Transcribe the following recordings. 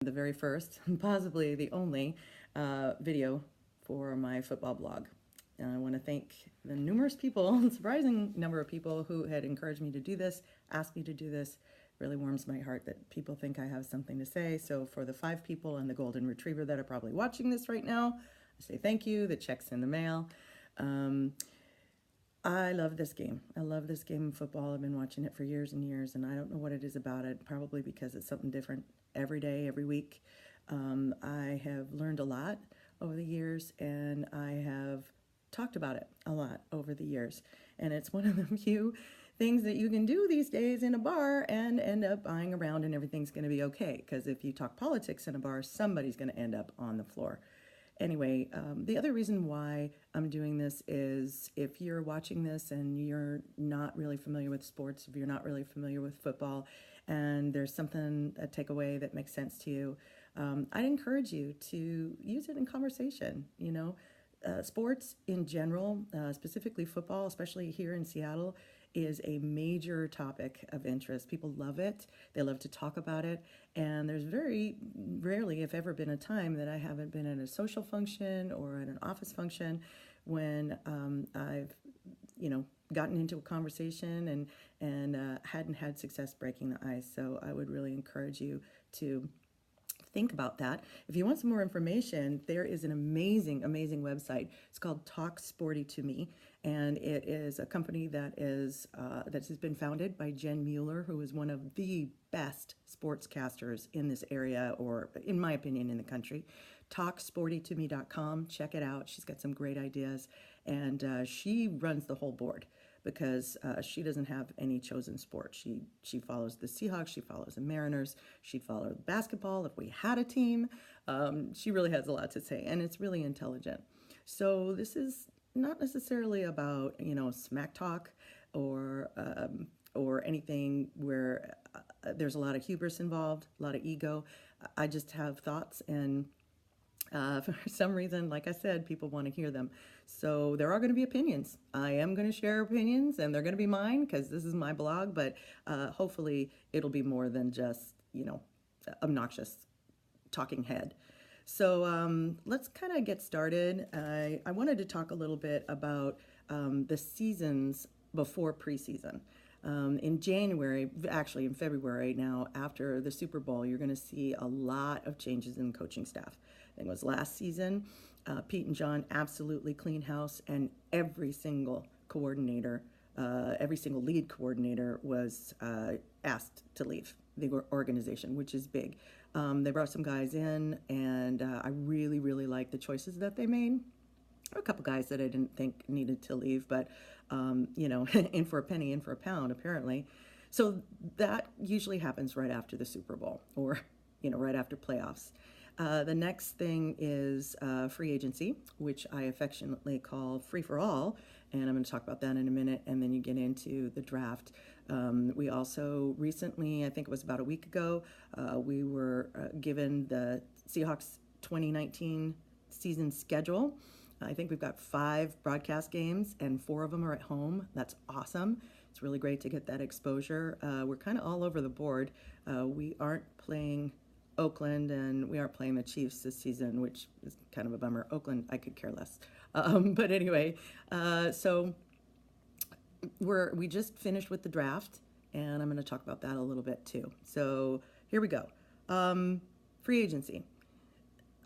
the very first, possibly the only, video for my football blog. And I want to thank the numerous people, surprising number of people who had encouraged me to do this, asked me to do this. It really warms my heart that people think I have something to say. So for the 5 people and the golden retriever that are probably watching this right now, I say thank you. The check's in the mail. I love this game. I love this game of football. I've been watching it for years and years, and I don't know what it is about it. Probably because it's something different every day, every week. I have learned a lot over the years, and I have talked about it a lot over the years. And it's one of the few things that you can do these days in a bar and end up buying around and everything's going to be okay. Because if you talk politics in a bar, somebody's going to end up on the floor. Anyway, the other reason why I'm doing this is if you're watching this and you're not really familiar with sports, if you're not really familiar with football, and there's something, a takeaway that makes sense to you, I'd encourage you to use it in conversation. Sports in general, specifically football, especially here in Seattle, is a major topic of interest. People love it. They love to talk about it. And there's very rarely, if ever, been a time that I haven't been at a social function or at an office function when I've, gotten into a conversation and hadn't had success breaking the ice. So I would really encourage you to think about that. If you want some more information, there is an amazing, amazing website. It's called Talk Sporty to Me, and it is a company that has been founded by Jen Mueller, who is one of the best sportscasters in this area, or in my opinion, in the country. TalkSportyToMe.com. Check it out. She's got some great ideas, and she runs the whole board because she doesn't have any chosen sport. She follows the Seahawks, she follows the Mariners, she'd follow basketball if we had a team. She really has a lot to say, and it's really intelligent. So this is not necessarily about smack talk or anything where there's a lot of hubris involved, a lot of ego. I just have thoughts, and for some reason, like I said, people want to hear them. So there are going to be opinions. I am going to share opinions, and they're going to be mine because this is my blog, but hopefully it'll be more than just, obnoxious talking head. So let's kind of get started. I wanted to talk a little bit about the seasons before preseason. In January, actually in February now, after the Super Bowl, you're going to see a lot of changes in coaching staff. I think it was last season, Pete and John absolutely clean house, and every single coordinator, every single lead coordinator was asked to leave the organization, which is big. They brought some guys in, and I really, really liked the choices that they made. There were a couple guys that I didn't think needed to leave, but, in for a penny, in for a pound, apparently. So that usually happens right after the Super Bowl or, right after playoffs. The next thing is free agency, which I affectionately call free for all, and I'm going to talk about that in a minute, and then you get into the draft. We also recently, I think it was about a week ago, we were given the Seahawks 2019 season schedule. I think we've got 5 broadcast games, and 4 of them are at home. That's awesome. It's really great to get that exposure. We're kind of all over the board. We aren't playing Oakland, and we aren't playing the Chiefs this season, which is kind of a bummer. Oakland, I could care less. But anyway, so we just finished with the draft, and I'm going to talk about that a little bit too. So here we go. Free agency.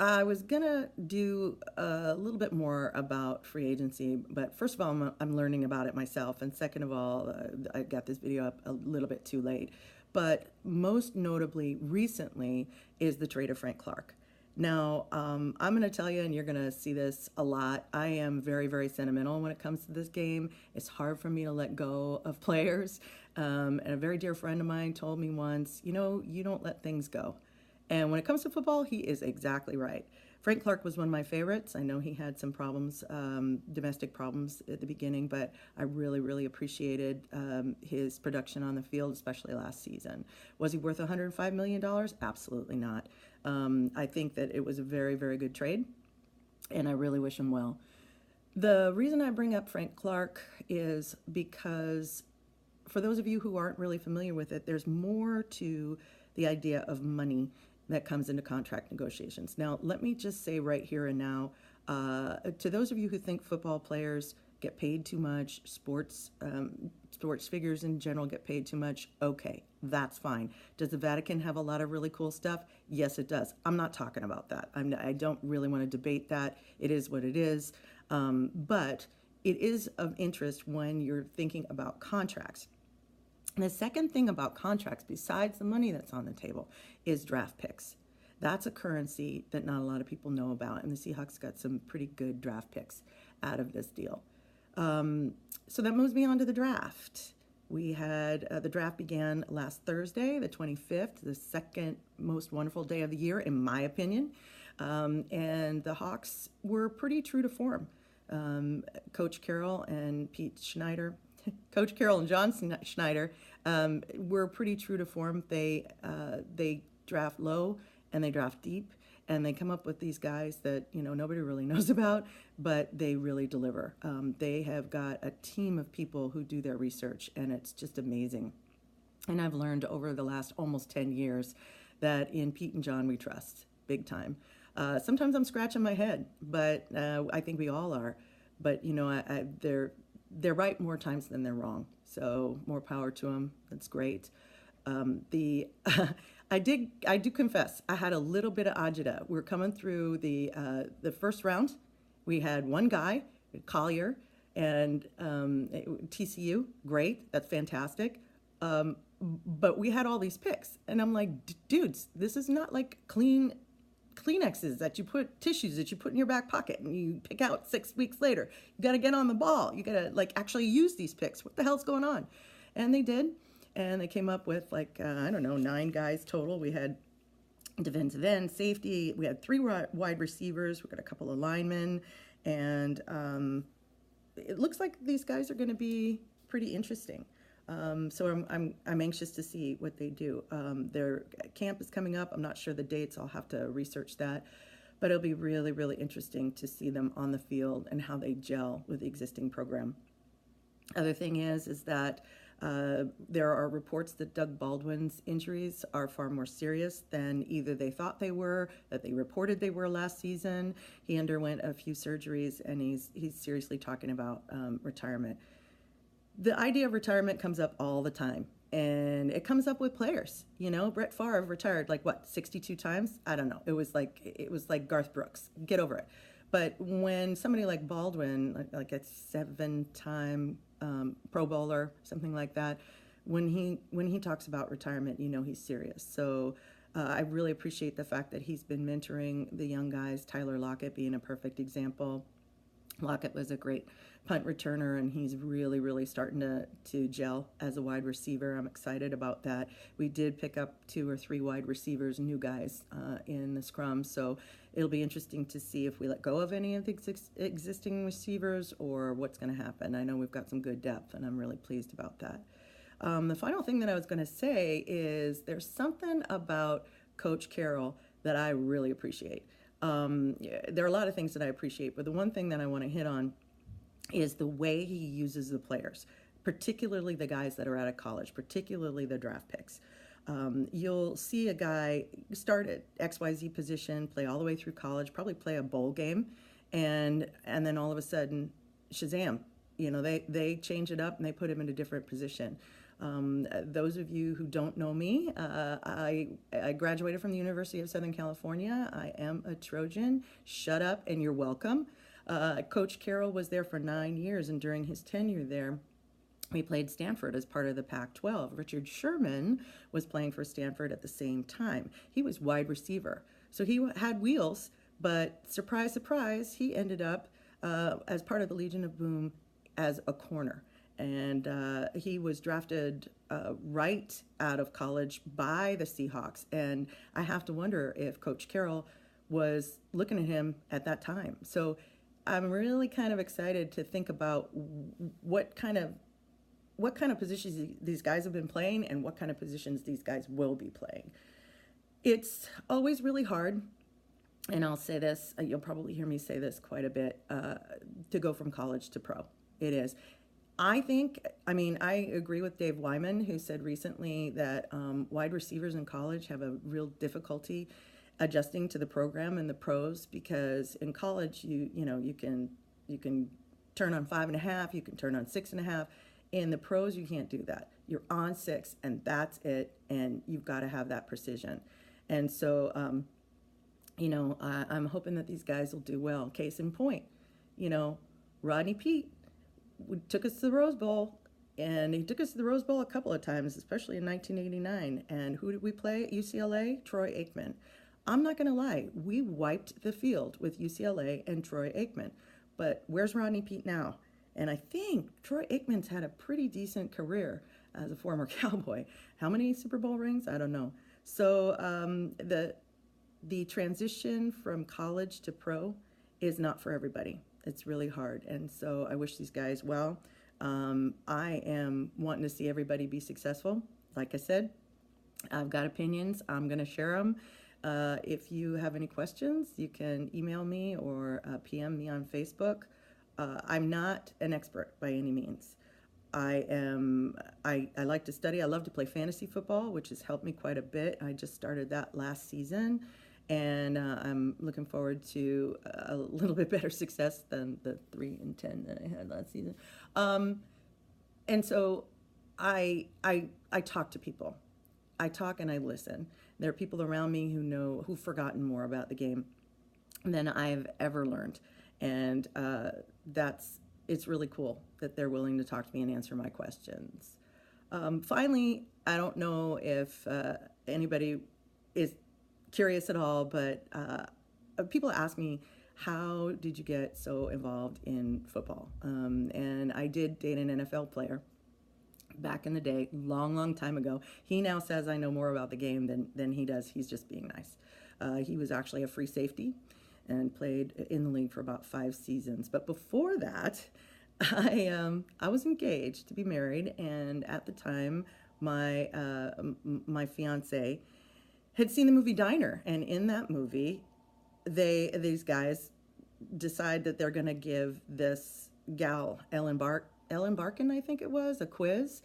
I was going to do a little bit more about free agency, but first of all, I'm learning about it myself, and second of all, I got this video up a little bit too late. But most notably recently is the trade of Frank Clark. Now, I'm going to tell you, and you're going to see this a lot, I am very, very sentimental when it comes to this game. It's hard for me to let go of players. And a very dear friend of mine told me once, you don't let things go. And when it comes to football, he is exactly right. Frank Clark was one of my favorites. I know he had some problems, domestic problems at the beginning, but I really, really appreciated his production on the field, especially last season. Was he worth $105 million? Absolutely not. I think that it was a very, very good trade, and I really wish him well. The reason I bring up Frank Clark is because for those of you who aren't really familiar with it, there's more to the idea of money that comes into contract negotiations. Now, let me just say right here and now, to those of you who think football players get paid too much, sports figures in general get paid too much, okay, that's fine. Does the Vatican have a lot of really cool stuff? Yes, it does. I'm not talking about that. I don't really want to debate that. It is what it is. But it is of interest when you're thinking about contracts. And the second thing about contracts, besides the money that's on the table, is draft picks. That's a currency that not a lot of people know about, and the Seahawks got some pretty good draft picks out of this deal. So that moves me on to the draft. We had the draft began last Thursday, the 25th, the second most wonderful day of the year, in my opinion. And the Hawks were pretty true to form. Coach Carroll and Pete Schneider, Coach Carroll and John Schneider were pretty true to form. They draft low and they draft deep, and they come up with these guys that nobody really knows about, but they really deliver. They have got a team of people who do their research, and it's just amazing. And I've learned over the last almost 10 years that in Pete and John we trust big time. Sometimes I'm scratching my head, but I think we all are. But they're right more times than they're wrong. So more power to them. That's great. I do confess I had a little bit of agita. We're coming through the first round. We had one guy, Collier, and TCU. Great, that's fantastic. But we had all these picks, and I'm like, dudes, this is not like Kleenexes tissues that you put in your back pocket and you pick out 6 weeks later. You got to get on the ball. You got to actually use these picks. What the hell's going on? And they did. And they came up with 9 guys total. We had defensive end, safety. We had 3 wide receivers. We got a couple of linemen. And it looks like these guys are going to be pretty interesting. So I'm anxious to see what they do. Their camp is coming up. I'm not sure the dates. I'll have to research that. But it'll be really, really interesting to see them on the field and how they gel with the existing program. Other thing is that there are reports that Doug Baldwin's injuries are far more serious than either they thought they were, that they reported they were last season. He underwent a few surgeries, and he's seriously talking about retirement. The idea of retirement comes up all the time, and it comes up with players. Brett Favre retired 62 times? I don't know. It was like Garth Brooks. Get over it. But when somebody like Baldwin, like a 7-time Pro Bowler, something like that, when he talks about retirement, he's serious. So I really appreciate the fact that he's been mentoring the young guys, Tyler Lockett being a perfect example. Lockett was a great punt returner, and he's really, really starting to gel as a wide receiver. I'm excited about that. We did pick up 2 or 3 wide receivers, new guys, in the scrum, so it'll be interesting to see if we let go of any of the existing receivers or what's going to happen. I know we've got some good depth, and I'm really pleased about that. The final thing that I was going to say is there's something about Coach Carroll that I really appreciate. There are a lot of things that I appreciate, but the one thing that I want to hit on is the way he uses the players, particularly the guys that are out of college, particularly the draft picks. You'll see a guy start at XYZ position, play all the way through college, probably play a bowl game, and then all of a sudden, shazam, they change it up and they put him in a different position. Those of you who don't know me, I graduated from the University of Southern California. I am a Trojan. Shut up and you're welcome. Coach Carroll was there for 9 years, and during his tenure there, we played Stanford as part of the Pac-12. Richard Sherman was playing for Stanford at the same time. He was wide receiver. So he had wheels, but surprise, surprise, he ended up as part of the Legion of Boom as a corner. And he was drafted right out of college by the Seahawks. And I have to wonder if Coach Carroll was looking at him at that time. So I'm really kind of excited to think about what kind of positions these guys have been playing and what kind of positions these guys will be playing. It's always really hard, and I'll say this, you'll probably hear me say this quite a bit, to go from college to pro. It is. I agree with Dave Wyman, who said recently that wide receivers in college have a real difficulty adjusting to the program and the pros, because in college you can turn on 5.5, you can turn on 6.5. In the pros, you can't do that. You're on 6, and that's it, and you've got to have that precision. And so, I'm hoping that these guys will do well. Case in point, you know, Rodney Peete took us to the Rose Bowl, and he took us to the Rose Bowl a couple of times, especially in 1989. And who did we play at UCLA? Troy Aikman. I'm not going to lie, we wiped the field with UCLA and Troy Aikman. But where's Rodney Peete now? And I think Troy Aikman's had a pretty decent career as a former Cowboy. How many Super Bowl rings? I don't know. So the transition from college to pro is not for everybody. It's really hard. And so I wish these guys well. I am wanting to see everybody be successful. Like I said, I've got opinions. I'm going to share them. If you have any questions, you can email me or PM me on Facebook. I'm not an expert by any means. I like to study. I love to play fantasy football, which has helped me quite a bit. I just started that last season, and I'm looking forward to a little bit better success than the 3-10 that I had last season. And so I talk to people. I talk and I listen. There are people around me who've forgotten more about the game than I've ever learned, and it's really cool that they're willing to talk to me and answer my questions. Finally, I don't know if anybody is curious at all, but people ask me, how did you get so involved in football? And I did date an NFL player back in the day, long time ago. He now says I know more about the game than he does. He's just being nice. He was actually a free safety and played in the league for about 5 seasons. But before that, I was engaged to be married, and at the time, my fiance had seen the movie Diner, and in that movie, these guys decide that they're going to give this gal Ellen Barkin, I think it was, a quiz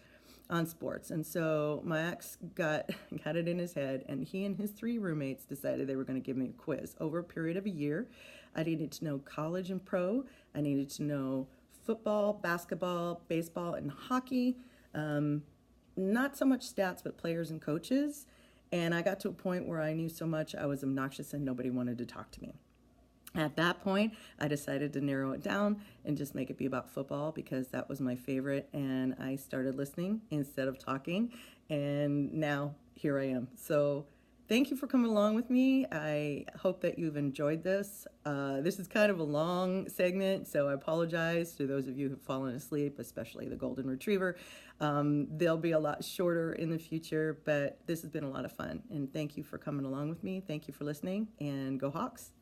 on sports. And so my ex got it in his head, and he and his 3 roommates decided they were going to give me a quiz over a period of a year. I needed to know college and pro. I needed to know football, basketball, baseball, and hockey. Not so much stats, but players and coaches. And I got to a point where I knew so much I was obnoxious and nobody wanted to talk to me. At that point, I decided to narrow it down and just make it be about football, because that was my favorite, and I started listening instead of talking, and now here I am. So thank you for coming along with me. I hope that you've enjoyed this. This is kind of a long segment, so I apologize to those of you who've fallen asleep, especially the Golden Retriever. They'll be a lot shorter in the future, but this has been a lot of fun, and thank you for coming along with me. Thank you for listening, and go Hawks.